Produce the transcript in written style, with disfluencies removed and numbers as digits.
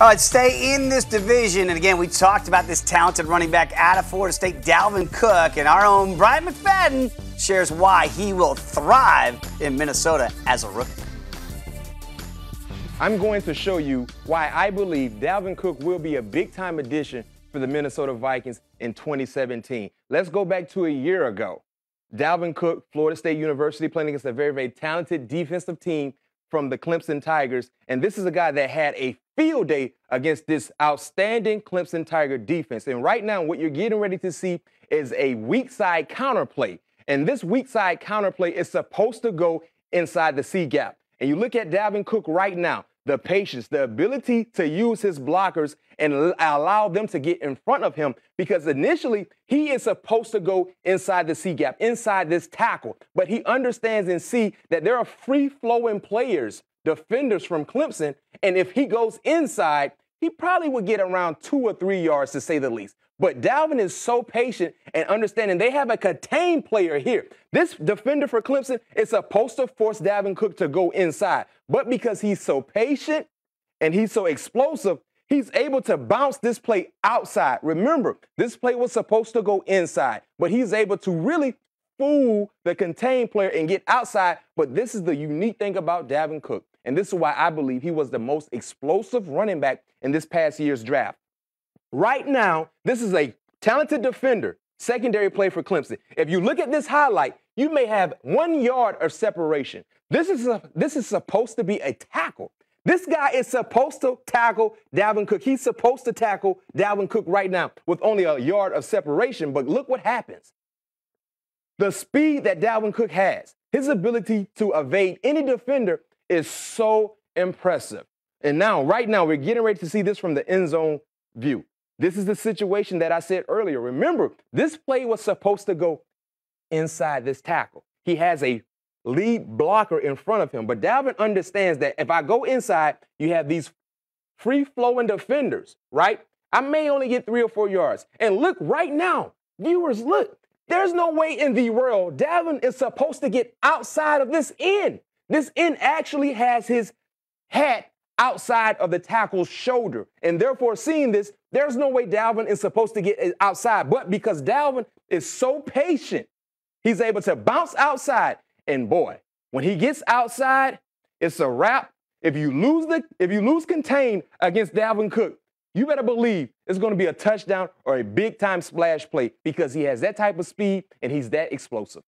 All right, stay in this division. And again, we talked about this talented running back out of Florida State, Dalvin Cook, and our own Bryant McFadden shares why he will thrive in Minnesota as a rookie. I'm going to show you why I believe Dalvin Cook will be a big-time addition for the Minnesota Vikings in 2017. Let's go back to a year ago. Dalvin Cook, Florida State University, playing against a very, very talented defensive team from the Clemson Tigers. And this is a guy that had a field day against this outstanding Clemson Tiger defense. And right now, what you're getting ready to see is a weak side counterplay. And this weak side counterplay is supposed to go inside the C gap. And you look at Dalvin Cook right now, the patience, the ability to use his blockers and allow them to get in front of him, because initially he is supposed to go inside the C gap, inside this tackle. But he understands and see that there are free-flowing players, defenders from Clemson, and if he goes inside, he probably would get around 2 or 3 yards to say the least. But Dalvin is so patient and understanding they have a contained player here. This defender for Clemson is supposed to force Dalvin Cook to go inside. But because he's so patient and he's so explosive, he's able to bounce this play outside. Remember, this play was supposed to go inside, but he's able to really fool the contained player and get outside. But this is the unique thing about Dalvin Cook. And this is why I believe he was the most explosive running back in this past year's draft. Right now, this is a talented defender, secondary play for Clemson. If you look at this highlight, you may have 1 yard of separation. This is supposed to be a tackle. This guy is supposed to tackle Dalvin Cook. He's supposed to tackle Dalvin Cook right now with only a yard of separation. But look what happens. The speed that Dalvin Cook has, his ability to evade any defender is so impressive. And now, right now, we're getting ready to see this from the end zone view. This is the situation that I said earlier. Remember, this play was supposed to go inside this tackle. He has a lead blocker in front of him, but Dalvin understands that if I go inside, you have these free-flowing defenders, right? I may only get 3 or 4 yards. And look right now, viewers, look, there's no way in the world Dalvin is supposed to get outside of this end. This end actually has his hat outside of the tackle's shoulder. And therefore, seeing this, there's no way Dalvin is supposed to get outside. But because Dalvin is so patient, he's able to bounce outside. And boy, when he gets outside, it's a wrap. If you lose contain against Dalvin Cook, you better believe it's going to be a touchdown or a big-time splash play, because he has that type of speed and he's that explosive.